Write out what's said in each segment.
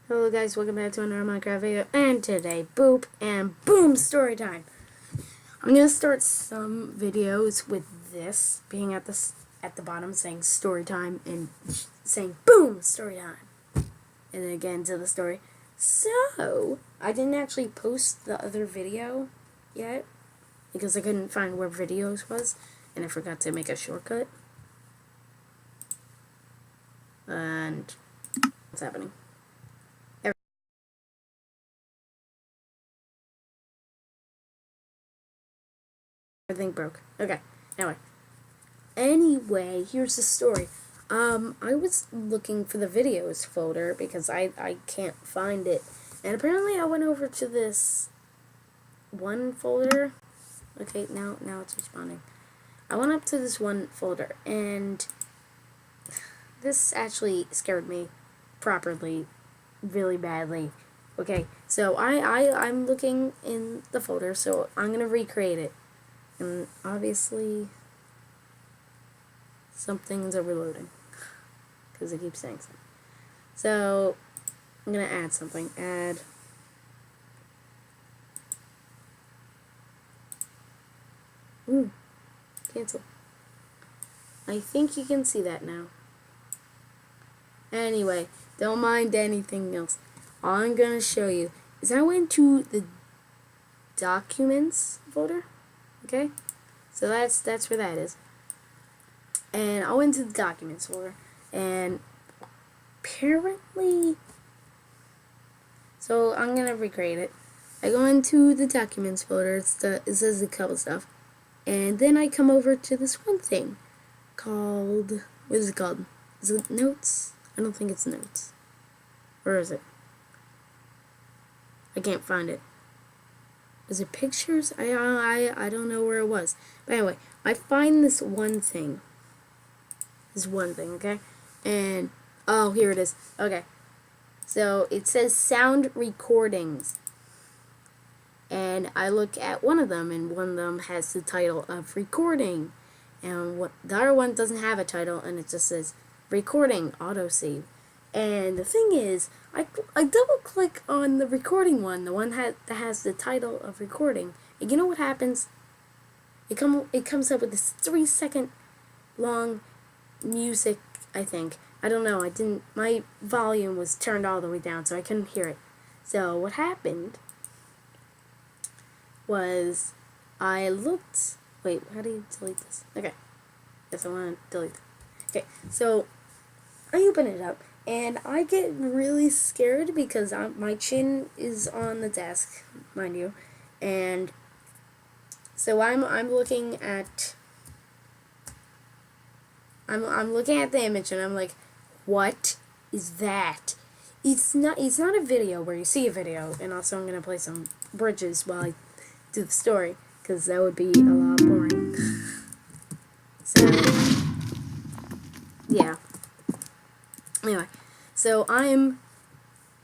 Hello guys, welcome back to another Minecraft video, and today, boop and boom, story time. I'm gonna start some videos with this being at the bottom saying story time and saying boom, story time, and then again to the story. So I didn't actually post the other video yet because I couldn't find where videos was, and I forgot to make a shortcut. And what's happening? Everything broke. Okay. Anyway, here's the story. I was looking for the videos folder because I can't find it. And apparently I went over to this one folder. Okay, now it's responding. I went up to this one folder and this actually scared me properly, really badly. Okay, so I'm looking in the folder, so I'm gonna recreate it. And obviously something's overloading because it keeps saying something. So I'm gonna add something. Add cancel. I think you can see that now. Anyway, don't mind anything else. All I'm gonna show you is I went to the documents folder. Okay, so that's where that is. And I went to the documents folder, and apparently, so I'm gonna recreate it. I go into the documents folder. It says a couple stuff, and then I come over to this one thing called, what is it called? Is it notes? I don't think it's notes. Where is it? I can't find it. Is it pictures? I don't know where it was. But anyway, I find this one thing. Okay? And, oh, here it is. Okay. So, it says sound recordings. And I look at one of them, and one of them has the title of recording. And the other one doesn't have a title, and it just says recording autosave. And the thing is, I double click on the recording one, the one that has the title of recording. And you know what happens? It comes up with this 3-second long music, I think. I don't know, my volume was turned all the way down, so I couldn't hear it. So what happened was I looked, wait, how do you delete this? Okay, guess I want to delete it. Okay, so I open it up, and I get really scared because my chin is on the desk, mind you, and so I'm looking at the image, and I'm like, what is that? It's not a video where you see a video, and also I'm gonna play some bridges while I do the story because that would be a lot boring. So yeah. Anyway, so I'm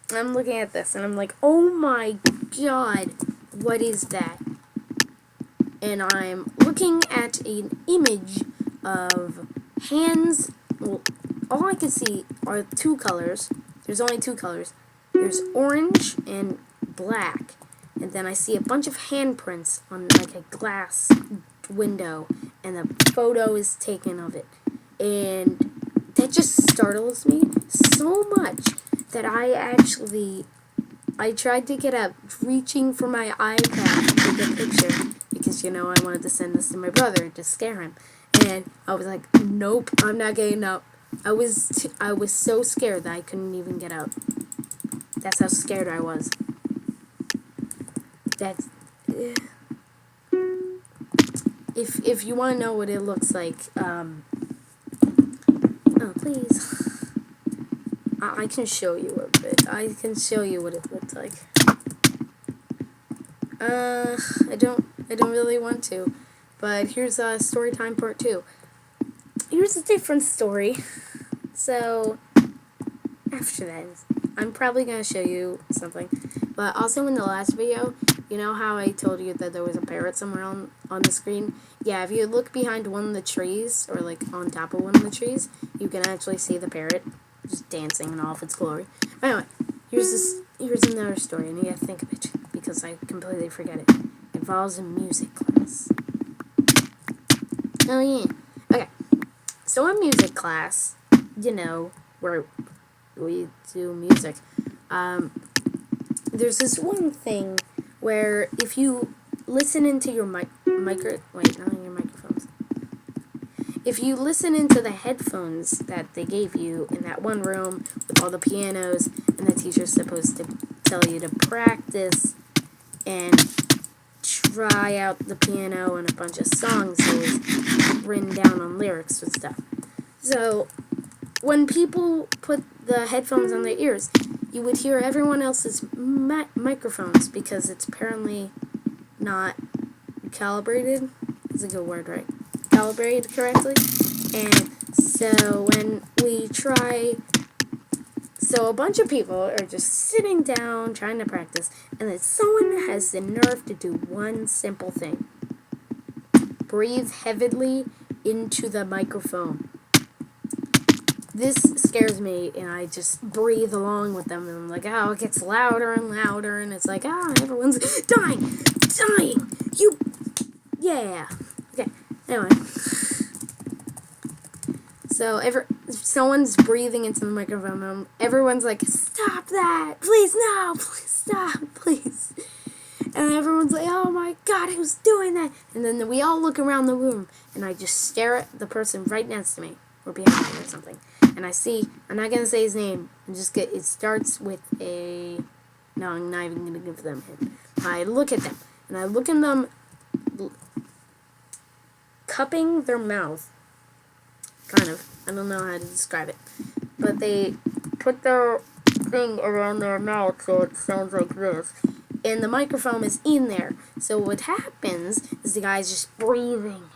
looking at this, and I'm like, oh my god, what is that? And I'm looking at an image of hands. Well, all I can see are two colors. There's only two colors. There's orange and black. And then I see a bunch of handprints on like a glass window, and a photo is taken of it. And that just startles me so much that I tried to get up, reaching for my iPad to take a picture, because, you know, I wanted to send this to my brother to scare him. And I was like, nope, I'm not getting up. I was so scared that I couldn't even get up. That's how scared I was. That's... If you want to know what it looks like, oh, please. I can show you a bit. I can show you what it looked like. I don't really want to, but here's story time part 2. Here's a different story. So after that, I'm probably gonna show you something. But also in the last video, you know how I told you that there was a parrot somewhere on the screen? Yeah, if you look behind one of the trees, or like on top of one of the trees, you can actually see the parrot just dancing in all of its glory. Anyway, Here's another story. I need to think of it because I completely forget it. It involves a music class. Oh yeah. Okay. So in music class, where we do music, there's this one thing where if you listen into your not in your microphones. If you listen into the headphones that they gave you in that one room with all the pianos, and the teacher's supposed to tell you to practice and try out the piano and a bunch of songs that was written down on lyrics and stuff. So when people put the headphones on their ears, you would hear everyone else's microphones because it's apparently not calibrated. Is a good word, right? Calibrated correctly. And so when we try, so a bunch of people are just sitting down trying to practice, and then someone has the nerve to do one simple thing: breathe heavily into the microphone. This scares me, and I just breathe along with them, and I'm like, oh, it gets louder and louder, and it's like, everyone's dying, yeah. Okay, anyway. So if someone's breathing into the microphone, and everyone's like, stop that, please, no, please, stop, please. And everyone's like, oh my god, who's doing that? And then we all look around the room, and I just stare at the person right next to me, or behind me or something. And I see, I'm not going to say his name, it starts with a, no, I'm not even going to give them a hint. I look at them, and I look at them cupping their mouth, kind of, I don't know how to describe it, but they put their thing around their mouth so it sounds like this, and the microphone is in there. So what happens is the guy's just breathing.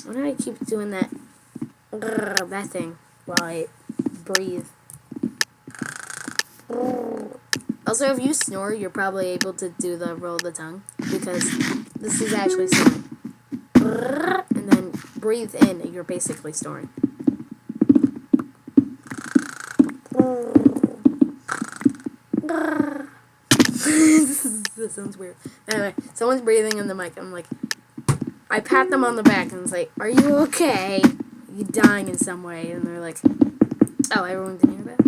Why do I keep doing that thing while I breathe? Also, if you snore, you're probably able to do the roll of the tongue, because this is actually snoring. And then breathe in, and you're basically snoring. This sounds weird. Anyway, someone's breathing in the mic. I'm like, I pat them on the back and it's like, are you okay? Are you dying in some way? And they're like, oh, everyone can hear that?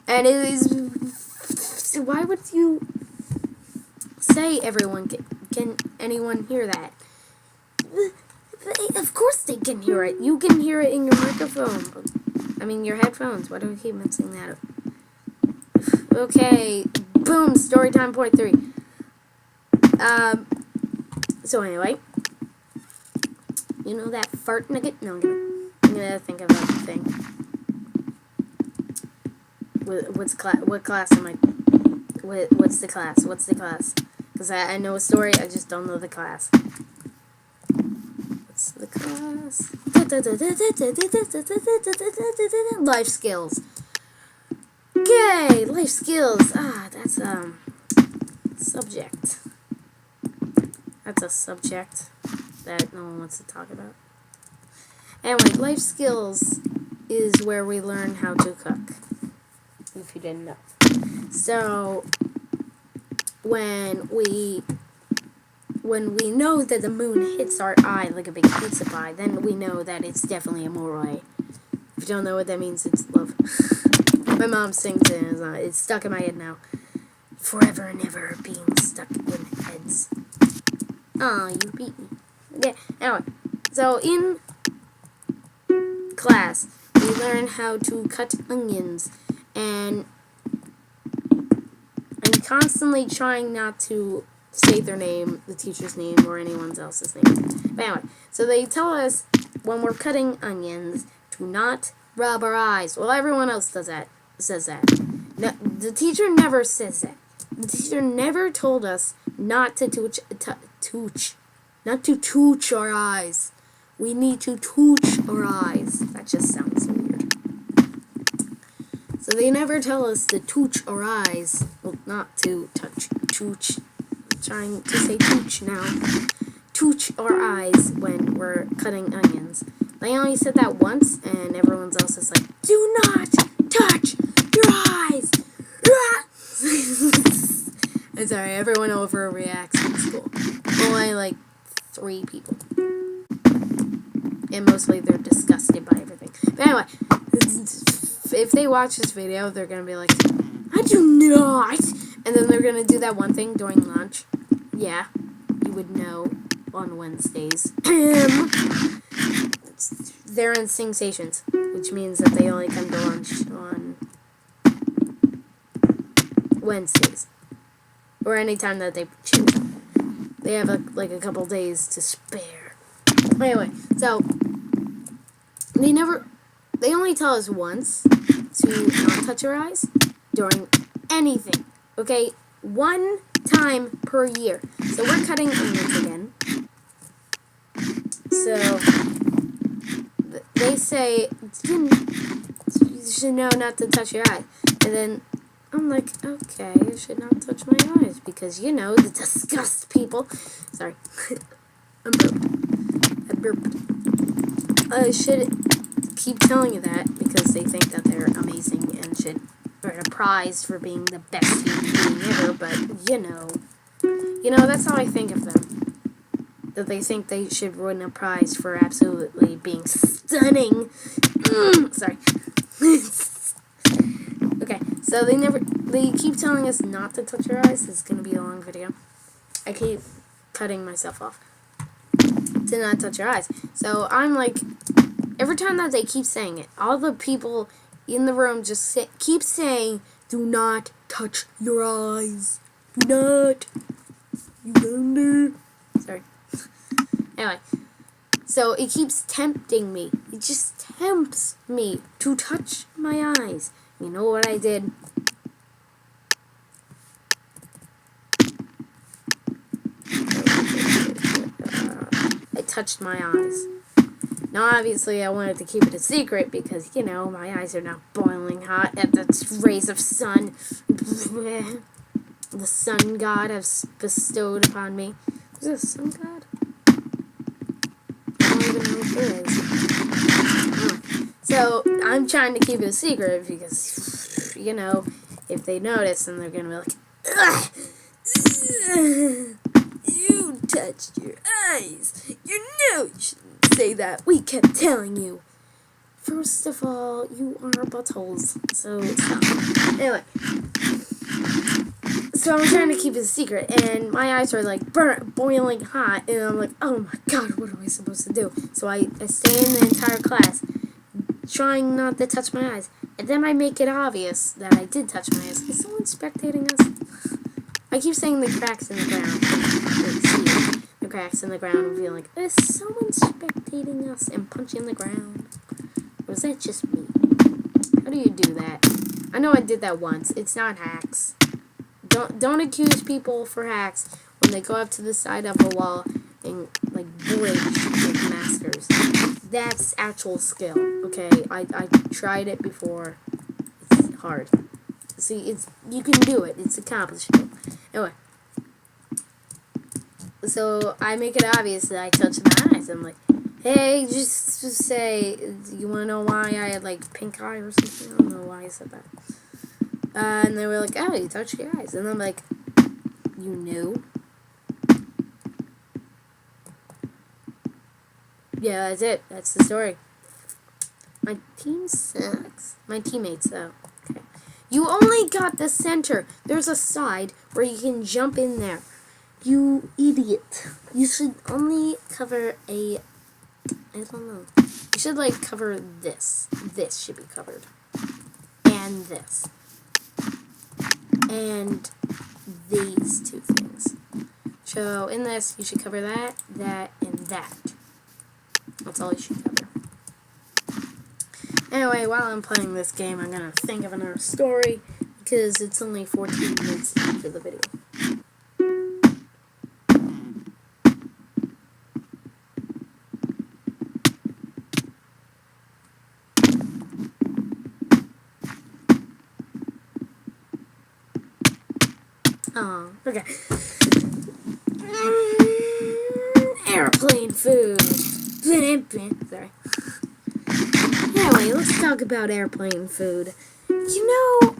And it is, why would you say everyone can anyone hear that? Of course they can hear it. You can hear it in your microphone. I mean, your headphones. Why do we keep mixing that up? Okay, boom, story time point 3. So anyway, you know that fart nugget? No, I'm gonna think of a thing. What class am I? What's the class? What's the class? Because I know a story, I just don't know the class. What's the class? Life skills. Okay, life skills. That's subject. That's a subject that no one wants to talk about. Anyway, life skills is where we learn how to cook. If you didn't know. So when we know that the moon hits our eye like a big pizza pie, then we know that it's definitely a morai. If you don't know what that means, it's love. My mom sings it, and it's stuck in my head now. Forever and ever being stuck in heads. Aw, you beat me. Okay, anyway. So in class, we learn how to cut onions, and I'm constantly trying not to say their name, the teacher's name, or anyone else's name. But anyway, so they tell us when we're cutting onions to not rub our eyes. Well, everyone else says that. No, the teacher never says that. The teacher never told us not to not to touch our eyes. We need to touch our eyes. That just sounds weird. So they never tell us to touch our eyes. Well, not to touch. Trying to say touch now. Touch our eyes when we're cutting onions. They only said that once, and everyone else is like, do not touch your eyes. I'm sorry, everyone overreacts in school. Only like 3 people. And mostly they're disgusted by everything. But anyway, if they watch this video, they're going to be like, I do not. And then they're going to do that one thing during lunch. Yeah, you would know on Wednesdays. They're in Sing Stations, which means that they only come to lunch on Wednesdays. Or any time that they choose. They have like a couple days to spare. Anyway, so they only tell us once to not touch our eyes during anything. Okay? 1 time per year. So we're cutting onions again. So they say you should know not to touch your eyes. And then I'm like, okay, I should not touch my eyes because, you know, the disgust people. Sorry. I burped. I should keep telling you that because they think that they're amazing and should earn a prize for being the best human being ever, but, you know, that's how I think of them. That they think they should win a prize for absolutely being stunning. Sorry. Okay, so they keep telling us not to touch our eyes. It's going to be a long video. I keep cutting myself off to not touch your eyes. So I'm like, every time that they keep saying it, all the people in the room just keep saying, do not touch your eyes. Do not. You wonder. Sorry. Anyway, so it keeps tempting me. It just tempts me to touch my eyes. You know what I did? I touched my eyes. Now, obviously, I wanted to keep it a secret because, you know, my eyes are now boiling hot at the rays of sun. The sun god has bestowed upon me. Is it a sun god? I don't even know if it is. So, I'm trying to keep it a secret because, you know, if they notice, then they're going to be like, ugh! You touched your eyes. You know you shouldn't say that. We kept telling you. First of all, you are buttholes, so stop. Anyway. So I'm trying to keep it a secret, and my eyes are like boiling hot, and I'm like, oh my god, what am I supposed to do? So I stay in the entire class, trying not to touch my eyes, and then I make it obvious that I did touch my eyes. Is someone spectating us? I keep saying the cracks in the ground. The cracks in the ground and feel like, is someone spectating us and punching the ground? Or is that just me? How do you do that? I know I did that once. It's not hacks. Don't accuse people for hacks when they go up to the side of a wall and like bridge with masters. That's actual skill. Okay, I tried it before. It's hard. See, you can do it. It's accomplished. Anyway, so I make it obvious that I touch my eyes. I'm like, hey, just say, you want to know why I had like pink eye or something? I don't know why I said that. And they were like, oh, you touched your eyes. And I'm like, you knew? Yeah, that's it. That's the story. My team sucks. My teammates, though. Okay. You only got the center. There's a side where you can jump in there. You idiot. You should only cover I don't know. You should, like, cover this. This should be covered. And this. And these 2 things. So, in this, you should cover that, that, and that. That's all you should cover. Anyway, while I'm playing this game, I'm going to think of another story, because it's only 14 minutes into the video. Oh, okay. Airplane food. Sorry. Anyway, let's talk about airplane food. You know,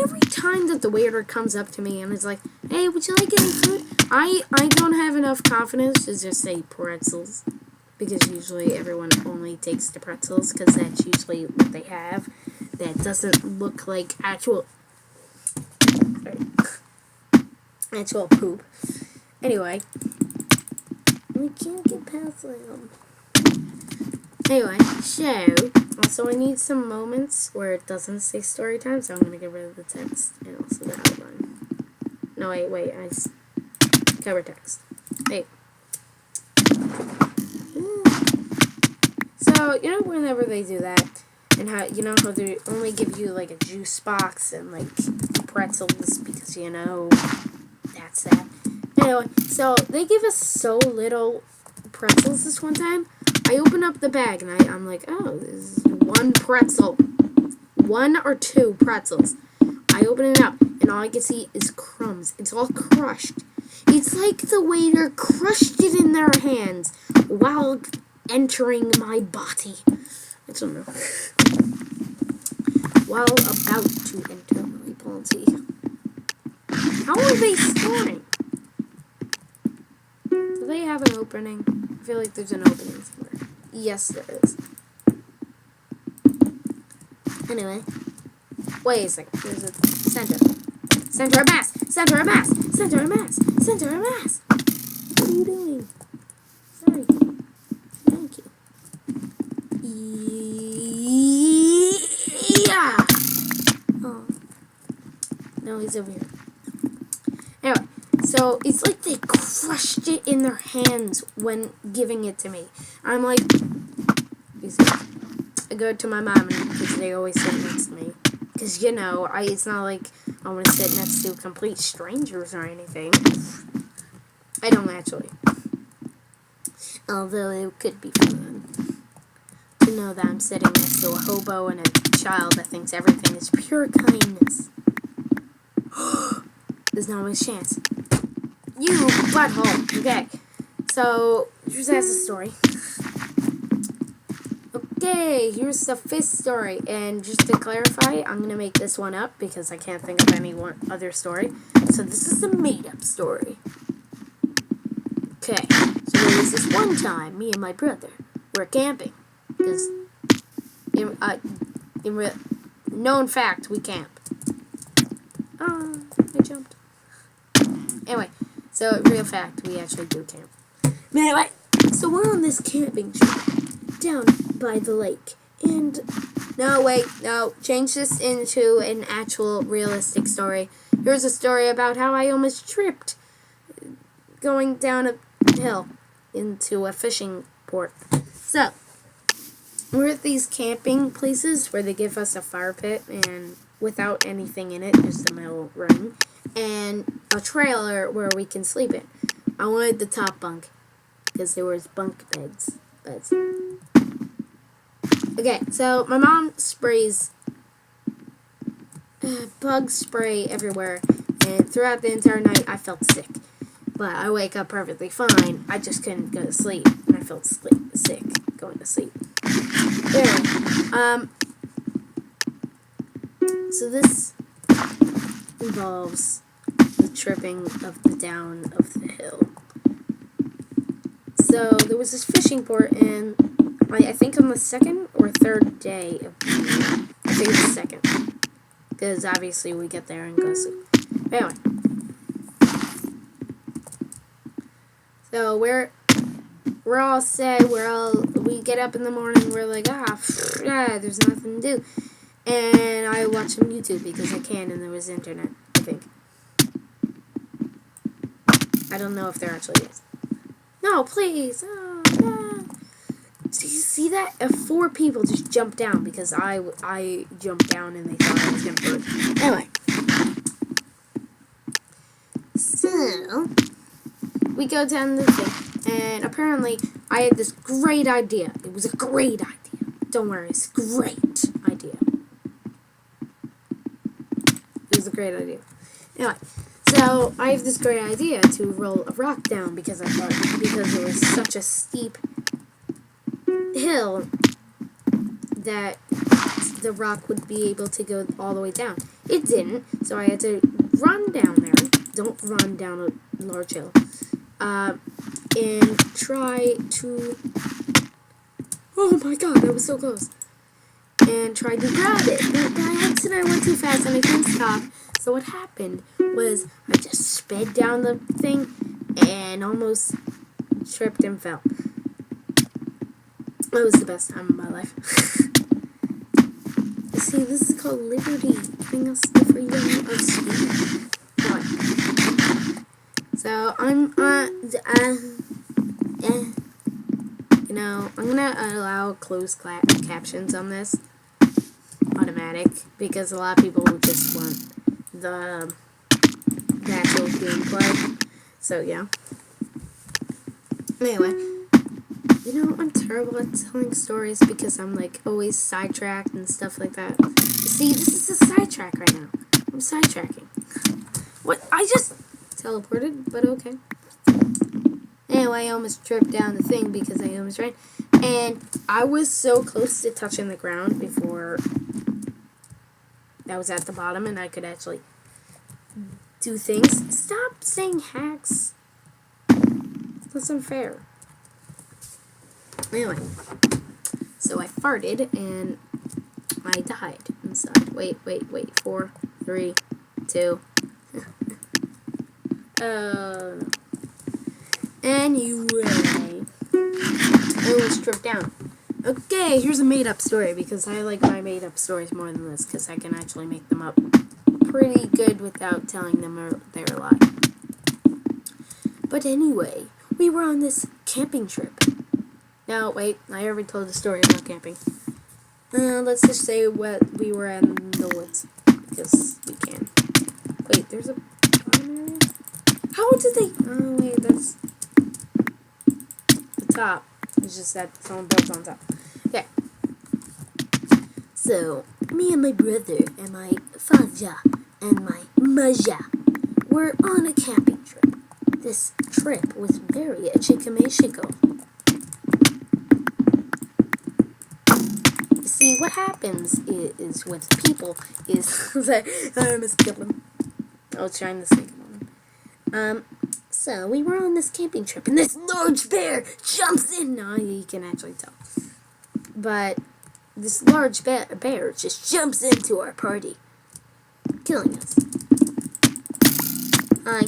every time that the waiter comes up to me and is like, "Hey, would you like any food?" I don't have enough confidence to just say pretzels, because usually everyone only takes the pretzels because that's usually what they have. That doesn't look like actual poop. Anyway, we can't get past them. Anyway, so I need some moments where it doesn't say story time, so I'm going to get rid of the text and also the outline. No, wait, cover text. Wait. So, you know, whenever they do that, and how, you know, how they only give you, like, a juice box and, like, pretzels, because, you know, that's that. Anyway, so they give us so little pretzels this one time. I open up the bag, and I'm like, oh, this is one pretzel. 1 or 2 pretzels. I open it up, and all I can see is crumbs. It's all crushed. It's like the waiter crushed it in their hands while entering my body. I don't know. While about to enter my body. How are they storing? Do they have an opening? I feel like there's an opening somewhere. Yes, there is. Anyway. Wait a second. There's a center. Center of mass! Center of mass! Center of mass! Center of mass! What are you doing? Sorry. Thank you. Yeah! Oh. No, he's over here. Anyway, so it's like they crushed it in their hands when giving it to me. I'm like, I go to my mom because they always sit next to me. Because, you know, it's not like I want to sit next to complete strangers or anything. I don't actually. Although it could be fun to know that I'm sitting next to a hobo and a child that thinks everything is pure kindness. There's not much chance. You butthole. Okay. So, here's the story. Okay, here's the 5th story. And just to clarify, I'm going to make this one up because I can't think of any other story. So, this is the made-up story. Okay. So, there was this one time, me and my brother were camping. Because, known fact, we camp. Oh, I jumped. Anyway, so real fact, we actually do camp. Anyway, so we're on this camping trip down by the lake, and change this into an actual realistic story. Here's a story about how I almost tripped going down a hill into a fishing port. So, we're at these camping places where they give us a fire pit and without anything in it, just a metal ring, and a trailer where we can sleep in. I wanted the top bunk because there was bunk beds. Okay, so my mom sprays bug spray everywhere, and throughout the entire night I felt sick. But I wake up perfectly fine. I just couldn't go to sleep, and I felt sick going to sleep. Anyway, so this involves the tripping down of the hill. So there was this fishing port, and I think on the 2nd or 3rd day of the year. I think it's the 2nd. Because obviously we get there and go sleep. Anyway. So we're all set. We get up in the morning. We're like, there's nothing to do. And I watch some YouTube because I can, and there was internet, I think. I don't know if there actually is. No, please. Oh, no. Do you see that? 4 people just jumped down because I jumped down and they thought I was going to do it. Anyway. So, we go down the thing, and apparently I had this great idea. It was a great idea. Don't worry, it's a great idea. It was a great idea. Anyway, so I have this great idea to roll a rock down because it was such a steep hill that the rock would be able to go all the way down. It didn't, so I had to run down there. Don't run down a large hill. And try to... Oh my god, that was so close. And tried to grab it. But by accident, I went too fast and I couldn't stop. So what happened was I just sped down the thing and almost tripped and fell. That was the best time of my life. See, this is called liberty, giving us the freedom of speech. So I'm you know, I'm gonna allow closed captions on this, automatic, because a lot of people just want the actual gameplay. So yeah. Anyway, you know, I'm terrible at telling stories because I'm like always sidetracked and stuff like that. See, this is a sidetrack right now. I'm sidetracking. What? I just teleported, but okay. Anyway, I almost tripped down the thing because I almost ran. And I was so close to touching the ground before I was at the bottom and I could actually do things. Stop saying hacks. That's unfair. Anyway, so I farted and I died inside. Wait. 4, 3, 2. Anyway, I almost tripped down. Okay, here's a made-up story because I like my made-up stories more than this because I can actually make them up pretty good without telling them they're a lie. But anyway, we were on this camping trip. Now, wait, I already told the story about camping. Let's just say we were in the woods because we can. Wait, there's a barn area? How did they... Oh, wait, that's the top. It's just that someone built on top. Okay. So, me and my brother and my father and my mother were on a camping trip. This trip was very chickamachical. See, what happens is with people is that I must kill them. I was trying to think of them. So we were on this camping trip, and this large bear jumps in. No, you can actually tell. But this large bear just jumps into our party, killing us. Hi.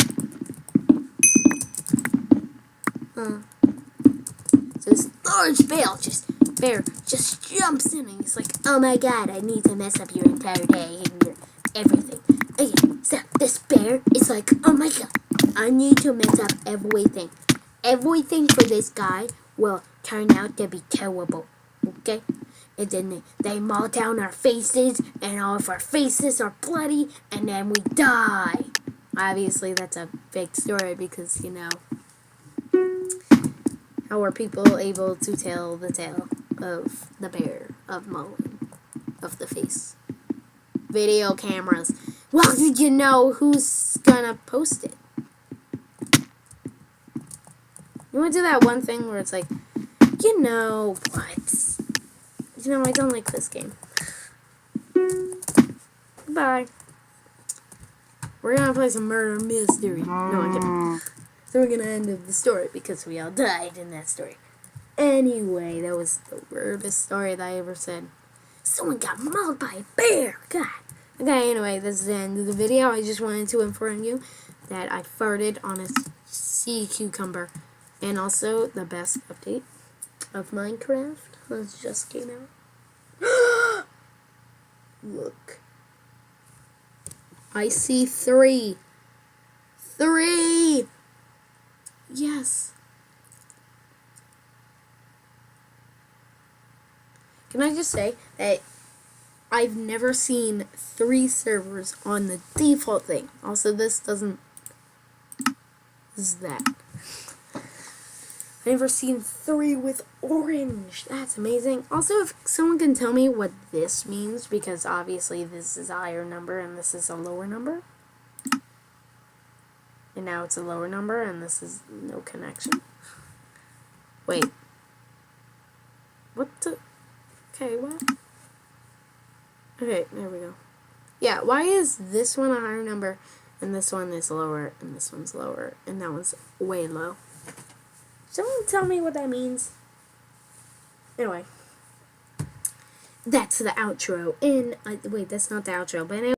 So this large bear just jumps in and he's like, oh my god, I need to mess up your entire day and your everything. Okay, so this bear is like, oh my god, I need to mess up everything. Everything for this guy will turn out to be terrible. Okay? And then they maul down our faces and all of our faces are bloody and then we die. Obviously that's a fake story because, you know, how are people able to tell the tale of the bear, of mauling, of the face? Video cameras. Well, you know who's gonna post it. You wanna do that one thing where it's like, you know what? You know, I don't like this game. Bye. We're gonna play some murder mystery. No, I'm kidding. So we're gonna end the story because we all died in that story. Anyway, that was the weirdest story that I ever said. Someone got mauled by a bear. God. Okay, anyway, this is the end of the video. I just wanted to inform you that I farted on a sea cucumber. And also, the best update of Minecraft that just came out. Look. I see 3. 3! Yes. Can I just say that I've never seen 3 servers on the default thing. Also, this doesn't... This is that. I've never seen 3 with orange. That's amazing. Also, if someone can tell me what this means, because obviously this is a higher number and this is a lower number. And now it's a lower number and this is no connection. Wait. What the... Okay, what? Okay, there we go. Yeah, why is this one a higher number and this one is lower and this one's lower and that one's way low? Someone tell me what that means. Anyway, that's the outro. And wait, that's not the outro, but anyway.